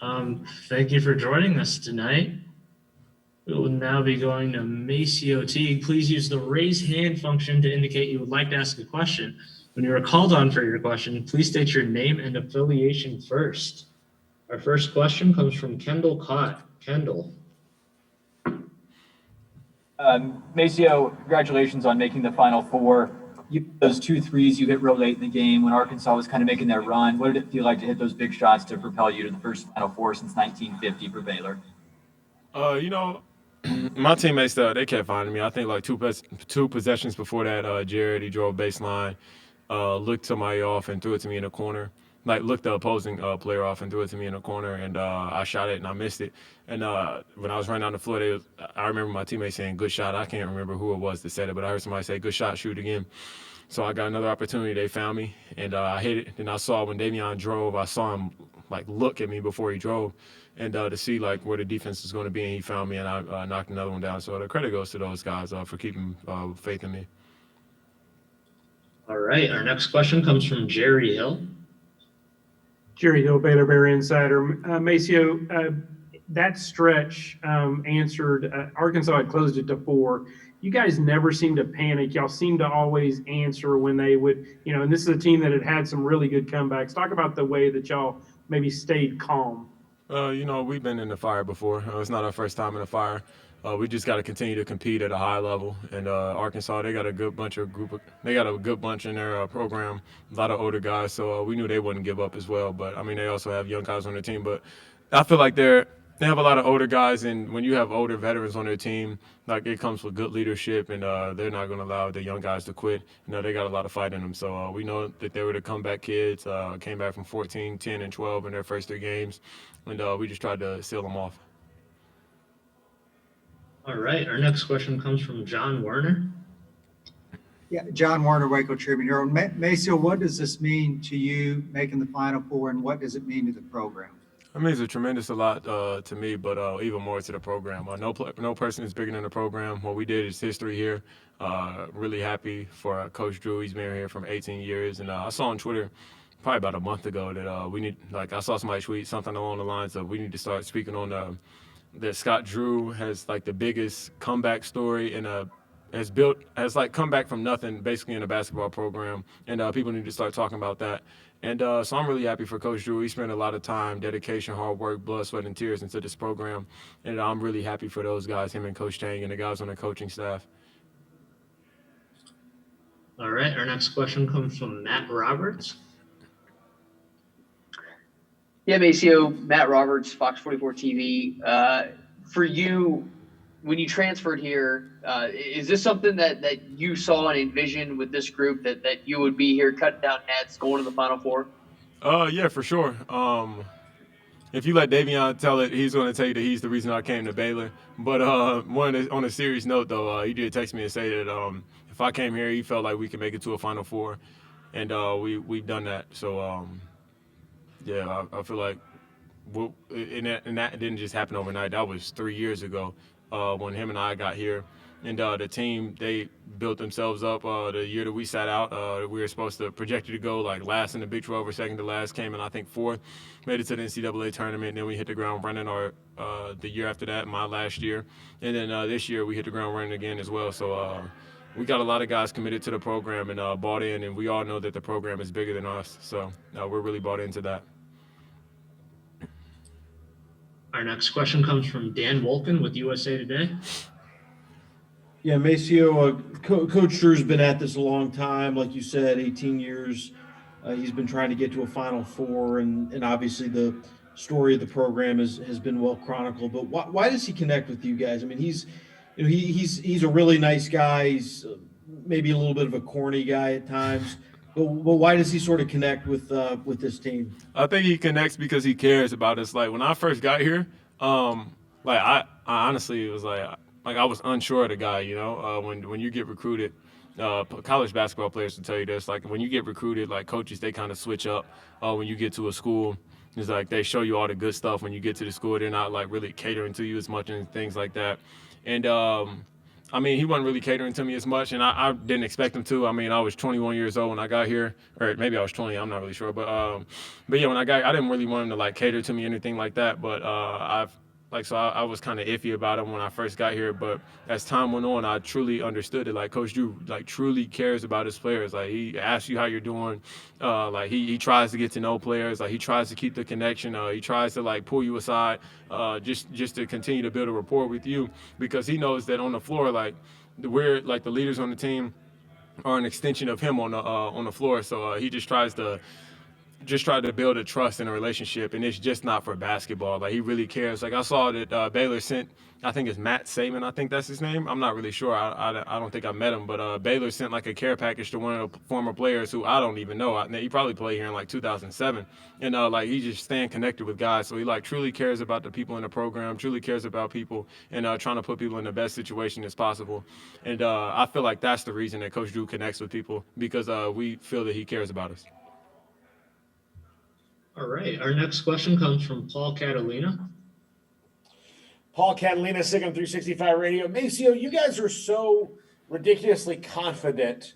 Thank you for joining us tonight. We will now be going to Maceo Teague. Please use the raise hand function to indicate you would like to ask a question. When you are called on for your question, please state your name and affiliation first. Our first question comes from Kendall Cott. Kendall. Maceo, congratulations on making the Final Four. Those 2 threes you hit real late in the game when Arkansas was kind of making their run. What did it feel like to hit those big shots to propel you to the first Final Four since 1950 for Baylor? My teammates, they kept finding me. I think like two possessions before that, Jared, he drove baseline, looked somebody off and threw it to me in the corner. Like looked the opposing player off and threw it to me in the corner, and I shot it and I missed it. And when I was running down the floor, I remember my teammates saying "good shot." I can't remember who it was that said it, but I heard somebody say "good shot, shoot again." So I got another opportunity. They found me, and I hit it. And I saw when Davion drove, I saw him like look at me before he drove, and to see like where the defense is going to be, and he found me, and I knocked another one down. So the credit goes to those guys for keeping faith in me. All right, our next question comes from Jerry Hill. Jerry Hill, Baylor Bear Insider. Maceo, that stretch answered, Arkansas had closed it to 4. You guys never seem to panic. Y'all seem to always answer when they would, and this is a team that had some really good comebacks. Talk about the way that y'all maybe stayed calm. We've been in the fire before. It's not our first time in the fire. We just got to continue to compete at a high level. And Arkansas, they got a good bunch in their program, a lot of older guys. So we knew they wouldn't give up as well. But I mean, they also have young guys on their team. But I feel like they have a lot of older guys, and when you have older veterans on their team, like it comes with good leadership, and they're not going to allow the young guys to quit. They got a lot of fight in them. So we know that they were the comeback kids, came back from 14, 10, and 12 in their first 3 games, and we just tried to seal them off. All right, our next question comes from John Werner. Yeah, John Warner, Waco Tribune. Maceo, what does this mean to you making the Final Four, and what does it mean to the program? It means a tremendous lot to me, but even more to the program. No person is bigger than the program. What we did is history here. Really happy for Coach Drew. He's been here for 18 years, and I saw on Twitter probably about a month ago that I saw somebody tweet something along the lines of we need to start speaking on that Scott Drew has like the biggest comeback story and has come back from nothing basically in a basketball program, and people need to start talking about that. And so I'm really happy for Coach Drew. He spent a lot of time, dedication, hard work, blood, sweat, and tears into this program, and I'm really happy for those guys, him and Coach Tang and the guys on the coaching staff. All right, our next question comes from Matt Roberts. Yeah, Maceo, Matt Roberts, Fox 44 TV. For you, when you transferred here, is this something that you saw and envisioned with this group that you would be here cutting down nets, going to the Final Four? Yeah, for sure. If you let Davion tell it, he's going to tell you that he's the reason I came to Baylor. But on a serious note, though, he did text me and say that if I came here, he felt like we could make it to a Final Four, and we've done that. So yeah, I feel like and that didn't just happen overnight. That was 3 years ago when him and I got here. And the team, they built themselves up the year that we sat out. We were supposed to projected to go like last in the Big 12 or second to last, came in I think 4th, made it to the NCAA tournament, and then we hit the ground running the year after that, my last year. And then this year we hit the ground running again as well. So we got a lot of guys committed to the program and bought in, and we all know that the program is bigger than us. So we're really bought into that. Our next question comes from Dan Wolken with USA Today. Yeah, Maceo, Coach Drew's been at this a long time. Like you said, 18 years. He's been trying to get to a Final Four, and obviously the story of the program has been well chronicled. But why does he connect with you guys? I mean, he's a really nice guy. He's maybe a little bit of a corny guy at times. But why does he sort of connect with this team? I think he connects because he cares about us. Like when I first got here, I honestly was like I was unsure of the guy. When you get recruited, college basketball players will tell you this. Like when you get recruited, like coaches, they kind of switch up. When you get to a school, it's like they show you all the good stuff. When you get to the school, they're not like really catering to you as much and things like that. And I mean, he wasn't really catering to me as much, and I didn't expect him to. I mean, I was 21 years old when I got here, or maybe I was 20. I'm not really sure, but yeah, when I didn't really want him to like cater to me or anything like that. But I was kind of iffy about him when I first got here. But as time went on, I truly understood it. Like Coach Drew, like truly cares about his players. Like he asks you how you're doing. Like he tries to get to know players. Like he tries to keep the connection. He tries to like pull you aside, just to continue to build a rapport with you, because he knows that on the floor, like we're like the leaders on the team are an extension of him on the floor. So he just tries to build a trust in a relationship, and it's just not for basketball. Like he really cares. Like I saw that Baylor sent, I think it's Matt Saban, I think that's his name. I'm not really sure. I don't think I met him, but Baylor sent like a care package to one of the former players who I don't even know. He probably played here in like 2007, and like he's just staying connected with guys. So he like truly cares about the people in the program, truly cares about people, and trying to put people in the best situation as possible. And I feel like that's the reason that Coach Drew connects with people, because we feel that he cares about us. All right. Our next question comes from Paul Catalina. Paul Catalina, SIGM 365 Radio. Maceo, you guys are so ridiculously confident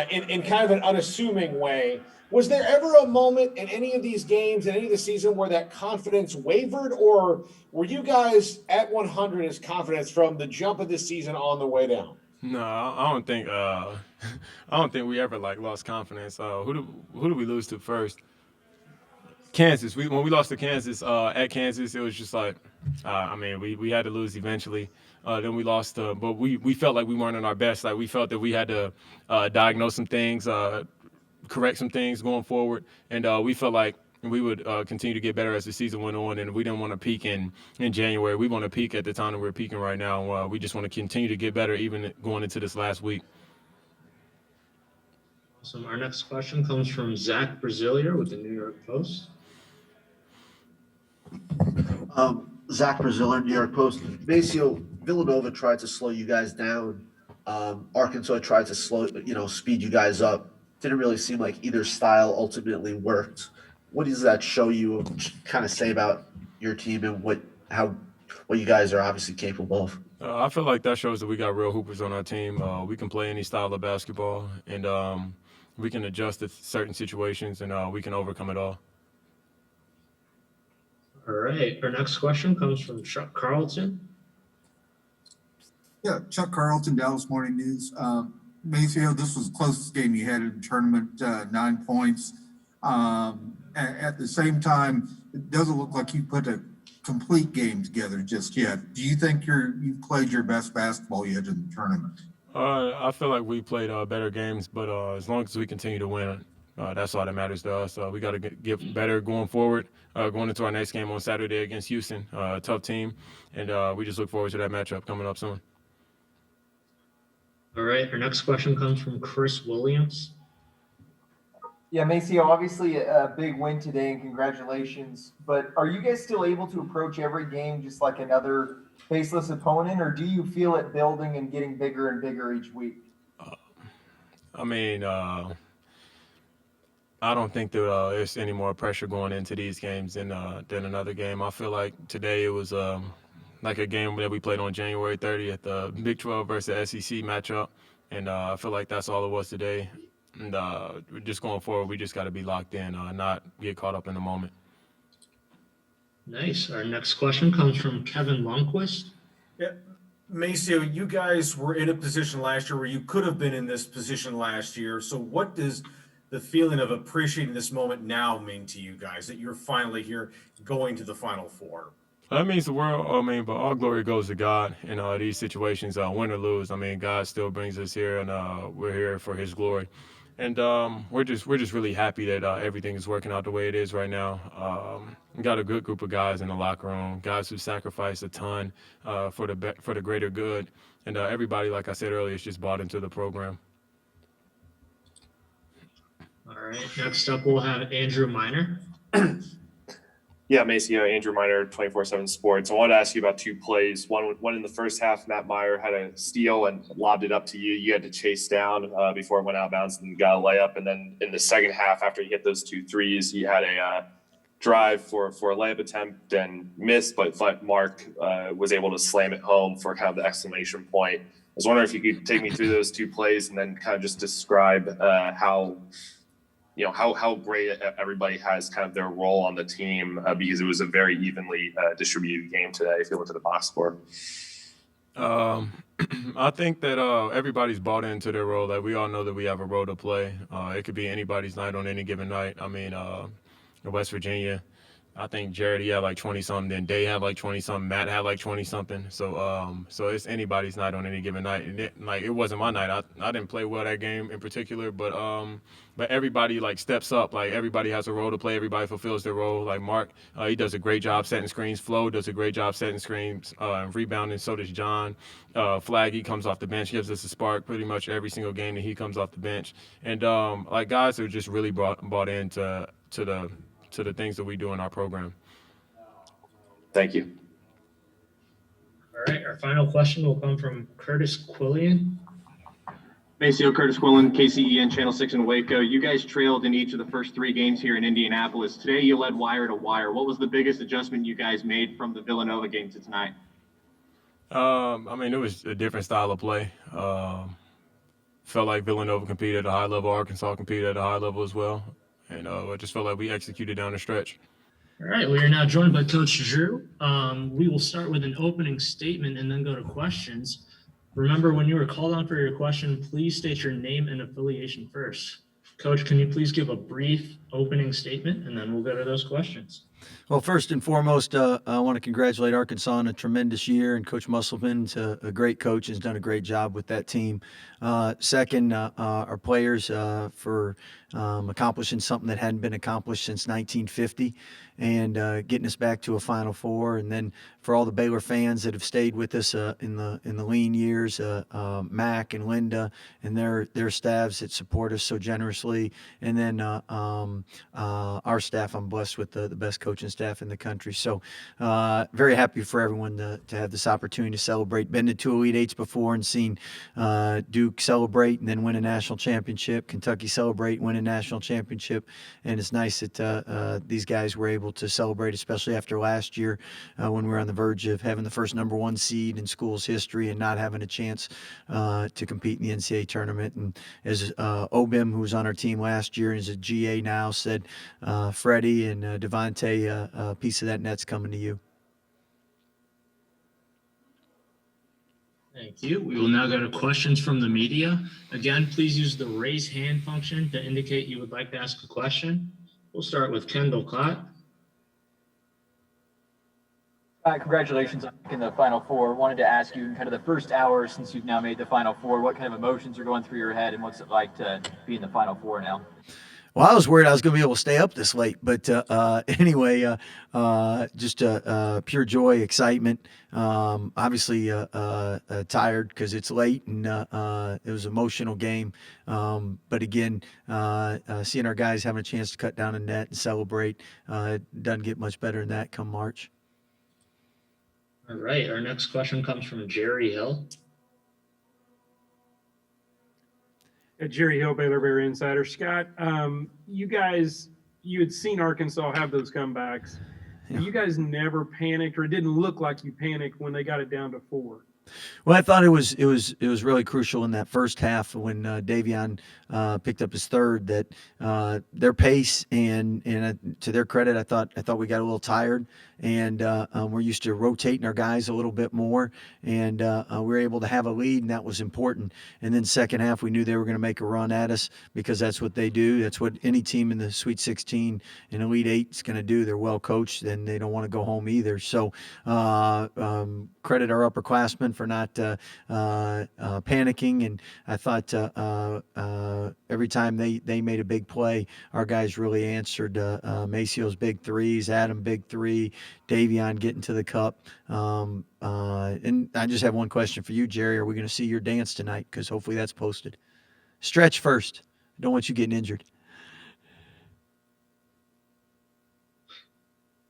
in kind of an unassuming way. Was there ever a moment in any of these games, in any of the season, where that confidence wavered, or were you guys at 100 as confidence from the jump of this season on the way down? No, I don't think I don't think we ever like lost confidence. Who do we lose to first? Kansas. When we lost to Kansas at Kansas, it was just like, I mean, we had to lose eventually. Then we lost, but we felt like we weren't in our best. Like we felt that we had to diagnose some things, correct some things going forward, and we felt like we would continue to get better as the season went on. And we didn't want to peak in January. We want to peak at the time that we're peaking right now. We just want to continue to get better, even going into this last week. Awesome. Our next question comes from Zach Brazilier with the New York Post. Zach Braziller, New York Post. Maceo, Villanova tried to slow you guys down. Arkansas tried to speed you guys up. Didn't really seem like either style ultimately worked. What does that show you, kind of say about your team and what you guys are obviously capable of? I feel like that shows that we got real hoopers on our team. We can play any style of basketball, and we can adjust to certain situations, and we can overcome it all. All right. Our next question comes from Chuck Carlton. Yeah, Chuck Carlton, Dallas Morning News. Maceo, this was the closest game you had in the tournament, 9 points. At the same time, it doesn't look like you put a complete game together just yet. Do you think you've played your best basketball yet in the tournament? I feel like we played better games, but as long as we continue to win, that's all that matters to us. We got to get better going forward, going into our next game on Saturday against Houston, a tough team, and we just look forward to that matchup coming up soon. All right. Our next question comes from Chris Williams. Yeah, Maceo, obviously a big win today, and congratulations. But are you guys still able to approach every game just like another faceless opponent, or do you feel it building and getting bigger and bigger each week? I mean, I don't think that there's any more pressure going into these games than another game. I feel like today it was like a game that we played on January 30th, the Big 12 versus SEC matchup, and I feel like that's all it was today. And just going forward, we just got to be locked in, not get caught up in the moment. Nice. Our next question comes from Kevin Lundquist. Yeah, Maceo, you guys were in a position last year where you could have been in this position last year. So what does the feeling of appreciating this moment now mean to you guys, that you're finally here going to the Final Four? That means the world. I mean, but all glory goes to God in these situations, win or lose. I mean, God still brings us here, and we're here for His glory. And we're just really happy that everything is working out the way it is right now. We got a good group of guys in the locker room, guys who sacrifice a ton for the greater good, and everybody, like I said earlier, is just bought into the program. All right. Next up, we'll have Andrew Miner. Yeah, Maceo, Andrew Miner, 24/7 Sports. I wanted to ask you about two plays. One in the first half, Matt Meyer had a steal and lobbed it up to you. You had to chase down before it went out of bounds and got a layup. And then in the second half, after you hit those 2 threes, you had a drive for a layup attempt and missed, but Mark was able to slam it home for kind of the exclamation point. was wondering if you could take me through those two plays and then kind of just describe how great everybody has kind of their role on the team, because it was a very evenly distributed game today if you look at the box score. I think that everybody's bought into their role. Like, we all know that we have a role to play. It could be anybody's night on any given night. I mean, in West Virginia, I think Jared, he had like 20-something. Then Day had like 20-something. Matt had like 20-something. So it's anybody's night on any given night. And it wasn't my night. I didn't play well that game in particular, but everybody like steps up. Like, everybody has a role to play. Everybody fulfills their role. Like Mark, he does a great job setting screens. Flo does a great job setting screens, and rebounding. So does John. Flaggy comes off the bench, gives us a spark pretty much every single game that he comes off the bench. And like, guys are just really bought into the things that we do in our program. Thank you. All right, our final question will come from Curtis Quillian. Maceo, Curtis Quillen, KCEN Channel 6 in Waco. You guys trailed in each of the first three games here in Indianapolis. Today you led wire to wire. What was the biggest adjustment you guys made from the Villanova game to tonight? I mean, it was a different style of play. Felt like Villanova competed at a high level. Arkansas competed at a high level as well. And I just felt like we executed down the stretch. All right, we are now joined by Coach Drew. We will start with an opening statement and then go to questions. Remember, when you are called on for your question, please state your name and affiliation first. Coach, can you please give a brief opening statement, and then we'll go to those questions. Well, first and foremost, I want to congratulate Arkansas on a tremendous year, and Coach Musselman's a great coach, has done a great job with that team. Second, our players for accomplishing something that hadn't been accomplished since 1950 and getting us back to a Final Four. And then for all the Baylor fans that have stayed with us in the lean years, Mac and Linda and their staffs that support us so generously. And then our staff, I'm blessed with the best coaching staff in the country. So very happy for everyone to have this opportunity to celebrate. Been to two Elite Eights before and seen Duke celebrate and then win a national championship, Kentucky celebrate, win a national championship. And it's nice that these guys were able to celebrate, especially after last year when we were on the verge of having the first #1 seed in school's history and not having a chance to compete in the NCAA tournament. And as Obim, who was on our team last year and is a GA now, said, Freddie and Devontae, a piece of that net's coming to you. Thank you. We will now go to questions from the media. Again, please use the raise hand function to indicate you would like to ask a question. We'll start with Kendall Cott. Congratulations on making the Final Four. Wanted to ask you in kind of the first hour since you've now made the Final Four, what kind of emotions are going through your head and what's it like to be in the Final Four now? Well, I was worried I was going to be able to stay up this late, but anyway, just pure joy, excitement. Obviously tired because it's late and it was an emotional game. But again, seeing our guys having a chance to cut down a net and celebrate, doesn't get much better than that come March. All right, our next question comes from Jerry Hill. Jerry Hill, Baylor Bear Insider. Scott, you had seen Arkansas have those comebacks. Yeah. You guys never panicked, or it didn't look like you panicked when they got it down to 4. Well, I thought it was really crucial in that first half when Davion picked up his third that their pace and to their credit, I thought we got a little tired and we're used to rotating our guys a little bit more and we were able to have a lead and that was important. And then second half, we knew they were going to make a run at us because that's what they do. That's what any team in the Sweet 16 and Elite 8 is going to do. They're well coached and they don't want to go home either. So credit our upperclassmen for not panicking. And I thought every time they made a big play, our guys really answered. Maceo's big threes, Adam big three, Davion getting to the cup. And I just have one question for you, Jerry. Are we going to see your dance tonight? Because hopefully that's posted. Stretch first. I don't want you getting injured.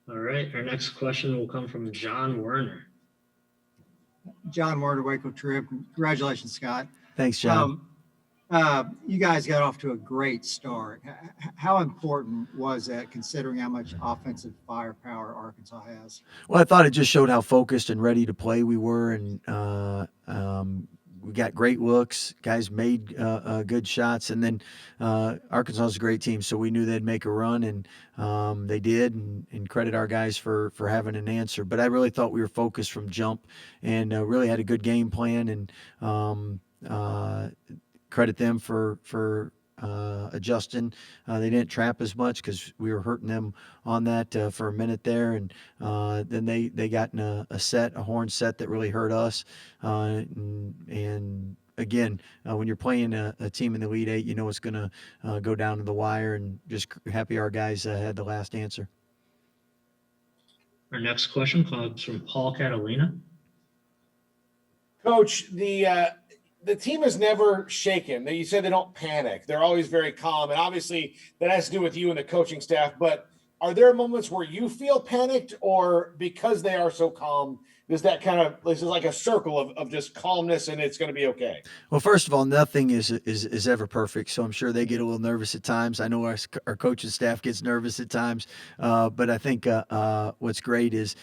All right. Our next question will come from John Werner. John Werner, Waco Trib. Congratulations, Scott. Thanks, John. You guys got off to a great start. How important was that considering how much offensive firepower Arkansas has? Well, I thought it just showed how focused and ready to play we were. And we got great looks. Guys made good shots, and then Arkansas is a great team, so we knew they'd make a run, and they did. And credit our guys for having an answer. But I really thought we were focused from jump, and really had a good game plan, and credit them for adjusting. They didn't trap as much because we were hurting them on that for a minute there, and then they got in a horn set that really hurt us. And again, when you're playing a team in the Elite Eight, you know it's going to go down to the wire, and just happy our guys had the last answer. Our next question comes from Paul Catalina. Coach, the team is never shaken. You said they don't panic. They're always very calm. And obviously that has to do with you and the coaching staff. But are there moments where you feel panicked, or because they are so calm, is that kind of, this is like a circle of just calmness and it's going to be okay? Well, first of all, nothing is ever perfect. So I'm sure they get a little nervous at times. I know our coaching staff gets nervous at times. But I think what's great is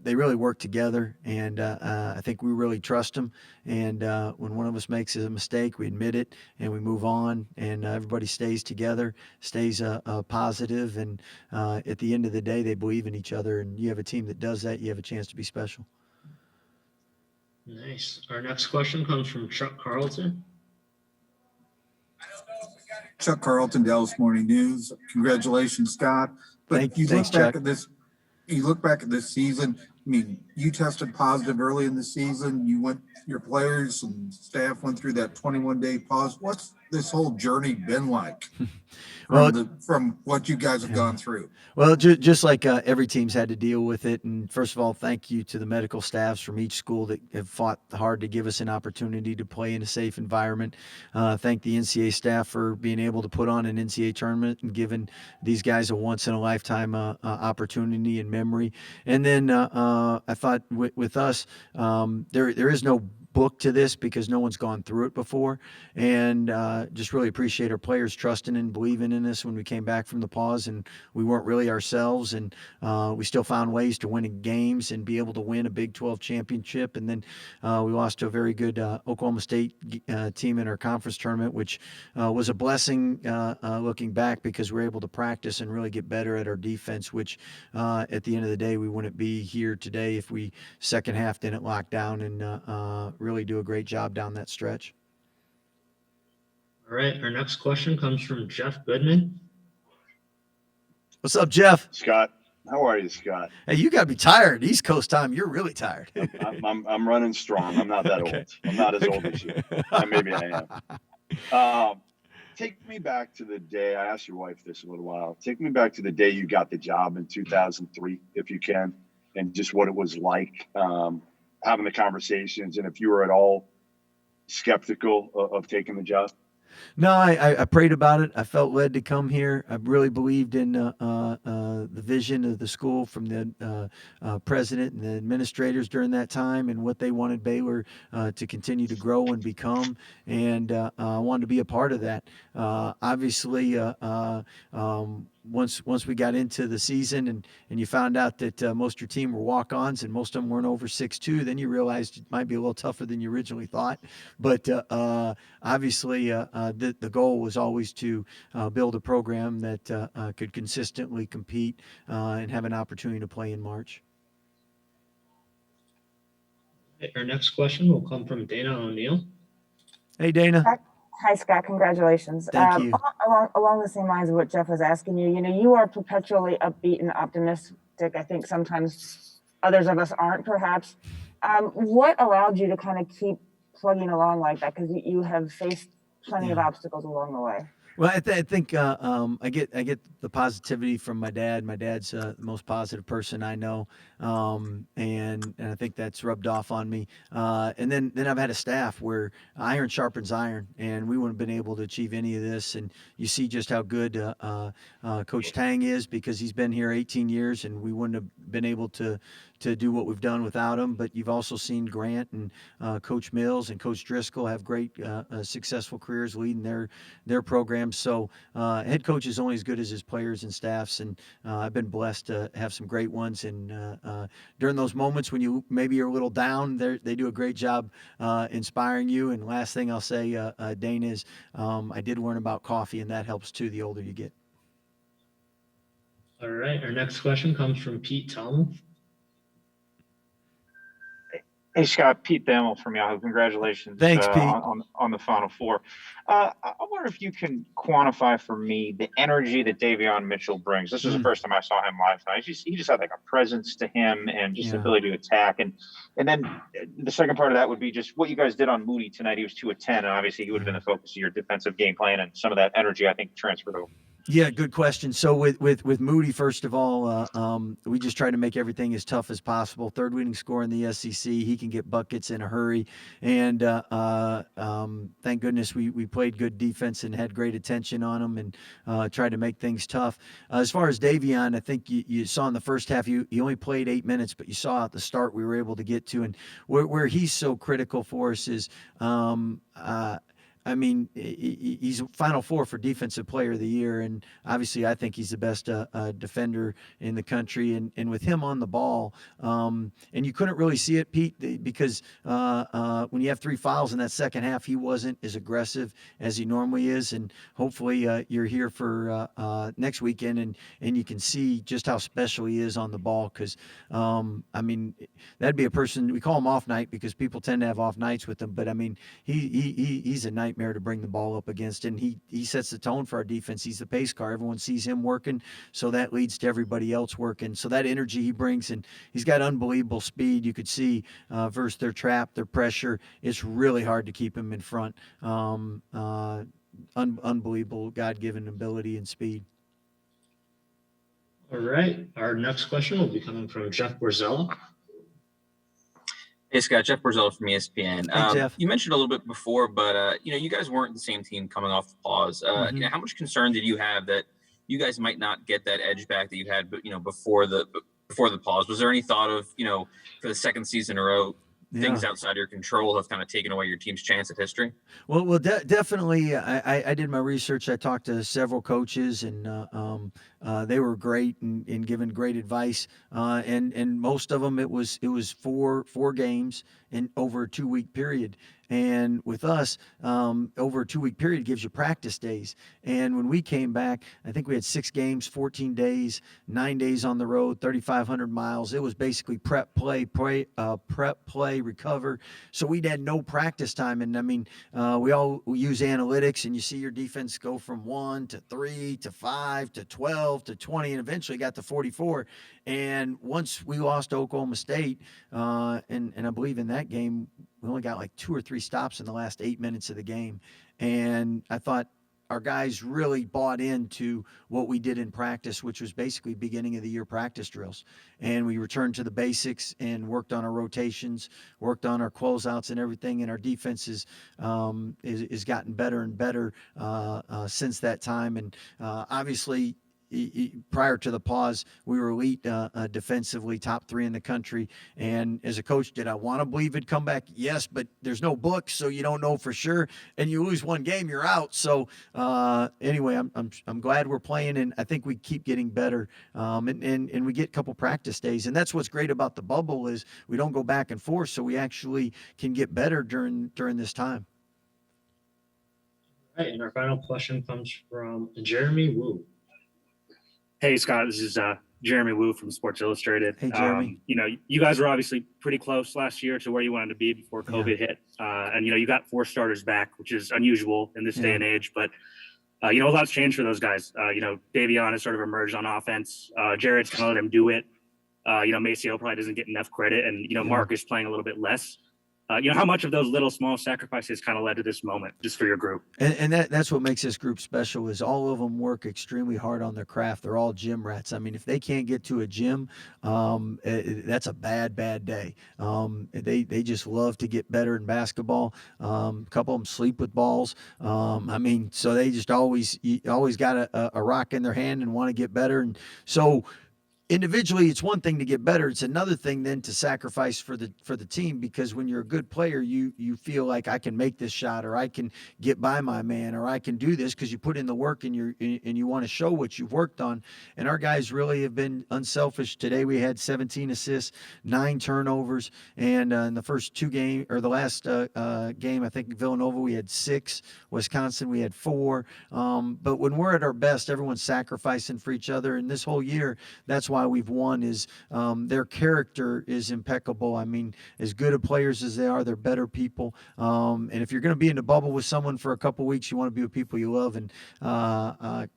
they really work together, and I think we really trust them. And when one of us makes a mistake, we admit it and we move on, and everybody stays together, stays positive, and at the end of the day, they believe in each other. And you have a team that does that, you have a chance to be special. Nice. Our next question comes from Chuck Carlton. Chuck Carlton, Dallas Morning News. Congratulations, Scott. But you look back at this. You look back at this season. I mean, you tested positive early in the season. Your players and staff went through that 21-day pause. What's this whole journey been like from what you guys have gone through? Well, just like every team's had to deal with it. And first of all, thank you to the medical staffs from each school that have fought hard to give us an opportunity to play in a safe environment. Thank the NCAA staff for being able to put on an NCAA tournament and giving these guys a once-in-a-lifetime opportunity and memory. And then I thought with us, there is no book to this because no one's gone through it before, and just really appreciate our players trusting and believing in us when we came back from the pause and we weren't really ourselves, and we still found ways to win in games and be able to win a Big 12 championship. And then we lost to a very good Oklahoma State team in our conference tournament, which was a blessing looking back, because we were able to practice and really get better at our defense, which at the end of the day, we wouldn't be here today if we second half didn't lock down and really do a great job down that stretch. All right, our next question comes from Jeff Goodman. What's up, Jeff? Scott, how are you, Scott? Hey, you got to be tired. East Coast time, you're really tired. I'm running strong. I'm not that old. I'm not as old as you. Maybe I am. Take me back to the day, I asked your wife this a little while. Take me back to the day you got the job in 2003, if you can, and just what it was like. Having the conversations, and if you were at all skeptical of taking the job. No, I prayed about it. I felt led to come here. I really believed in the vision of the school from the president and the administrators during that time, and what they wanted Baylor to continue to grow and become. And I wanted to be a part of that. Obviously, once we got into the season and you found out that most of your team were walk-ons and most of them weren't over 6'2", then you realized it might be a little tougher than you originally thought. But obviously, the goal was always to build a program that could consistently compete and have an opportunity to play in March. Our next question will come from Dana O'Neill. Hey, Dana. Hi, Scott. Congratulations. Thank you. Along the same lines of what Jeff was asking you, you are perpetually upbeat and optimistic. I think sometimes others of us aren't, perhaps. What allowed you to kind of keep plugging along like that? Because you have faced plenty of obstacles along the way. Well, I think I get the positivity from my dad. My dad's the most positive person I know, and I think that's rubbed off on me. And then I've had a staff where iron sharpens iron, and we wouldn't have been able to achieve any of this. And you see just how good Coach Tang is, because he's been here 18 years, and we wouldn't have been able to do what we've done without him. But you've also seen Grant and Coach Mills and Coach Driscoll have great successful careers leading their programs programs. So head coach is only as good as his players and staffs, and I've been blessed to have some great ones. And during those moments when you maybe you're a little down, they do a great job inspiring you. And last thing I'll say, Dane, is I did learn about coffee, and that helps too the older you get. All right. Our next question comes from Pete Thelma. Hey, Scott, Pete Thamel from Yahoo. Congratulations. Thanks, Pete. On the Final Four. I wonder if you can quantify for me the energy that Davion Mitchell brings. This was the first time I saw him live tonight. He just had like a presence to him and just the ability to attack. And then the second part of that would be just what you guys did on Moody tonight. He was 2 of 10, and obviously he would have been the focus of your defensive game plan, and some of that energy, I think, transferred over. Yeah, good question. So with Moody, first of all, we just try to make everything as tough as possible. Third leading scorer in the SEC. He can get buckets in a hurry. And thank goodness we played good defense and had great attention on him and tried to make things tough. As far as Davion, I think you saw in the first half, he only played 8 minutes, but you saw at the start we were able to get to. And where he's so critical for us is I mean, he's Final Four for Defensive Player of the Year, and obviously I think he's the best defender in the country. And with him on the ball, and you couldn't really see it, Pete, because when you have 3 fouls in that second half, he wasn't as aggressive as he normally is. And hopefully you're here for next weekend, and you can see just how special he is on the ball. Because I mean, that'd be a person, we call him off night because people tend to have off nights with him. But I mean, he's a nightmare to bring the ball up against, and he sets the tone for our defense. He's the pace car. Everyone sees him working, so that leads to everybody else working. So that energy he brings, and he's got unbelievable speed. You could see versus their trap, their pressure. It's really hard to keep him in front. Unbelievable God-given ability and speed. All right. Our next question will be coming from Jeff Borzella. Hey, Scott, Jeff Borzella from ESPN. Hey, Jeff. You mentioned a little bit before, but, you guys weren't the same team coming off the pause. How much concern did you have that you guys might not get that edge back that you had, before the pause? Was there any thought of, for the second season in a row, things outside your control have kind of taken away your team's chance at history? Well, definitely. I did my research. I talked to several coaches, and they were great in giving great advice. And most of them, it was 4 games in over a 2-week period. And with us, over a 2-week period gives you practice days. And when we came back, I think we had 6 games, 14 days, 9 days on the road, 3,500 miles. It was basically prep, play, recover. So we'd had no practice time. And I mean, we use analytics, and you see your defense go from 1 to 3 to 5 to 12 to 20, and eventually got to 44. And once we lost to Oklahoma State, and I believe in that game, we only got like 2 or 3 stops in the last 8 minutes of the game. And I thought our guys really bought into what we did in practice, which was basically beginning of the year practice drills. And we returned to the basics and worked on our rotations, worked on our closeouts and everything. And our defense is gotten better and better since that time. And obviously, prior to the pause, we were elite defensively, top 3 in the country. And as a coach, did I want to believe it'd come back? Yes, but there's no book, so you don't know for sure. And you lose 1 game, you're out. So anyway, I'm glad we're playing, and I think we keep getting better. And we get a couple practice days, and that's what's great about the bubble is we don't go back and forth, so we actually can get better during this time. All right, and our final question comes from Jeremy Wu. Hey, Scott, this is Jeremy Wu from Sports Illustrated. Hey, Jeremy. You guys were obviously pretty close last year to where you wanted to be before COVID hit. And, you got 4 starters back, which is unusual in this day and age. But, a lot's changed for those guys. Davion has sort of emerged on offense. Jared's kind of let him do it. Maceo probably doesn't get enough credit. And, Mark is playing a little bit less. How much of those little small sacrifices kind of led to this moment just for your group? And that's what makes this group special is all of them work extremely hard on their craft. They're all gym rats. I mean, if they can't get to a gym, that's a bad day. They just love to get better in basketball. A couple of them sleep with balls. So they just always got a rock in their hand and want to get better. And so individually, it's one thing to get better. It's another thing then to sacrifice for the team, because when you're a good player, you feel like I can make this shot, or I can get by my man, or I can do this, because you put in the work and you want to show what you've worked on. And our guys really have been unselfish. Today we had 17 assists, 9 turnovers, and in the first 2 games, or the last game, I think Villanova, we had 6. Wisconsin, we had 4. But when we're at our best, everyone's sacrificing for each other. And this whole year, that's why we've won, is their character is impeccable. I mean, as good of players as they are, they're better people. And if you're going to be in the bubble with someone for a couple weeks, you want to be with people you love. And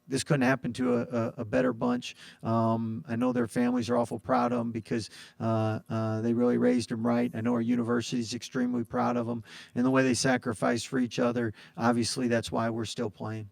this couldn't happen to a better bunch. I know their families are awful proud of them, because they really raised them right. I know our university is extremely proud of them, and the way they sacrifice for each other. Obviously, that's why we're still playing.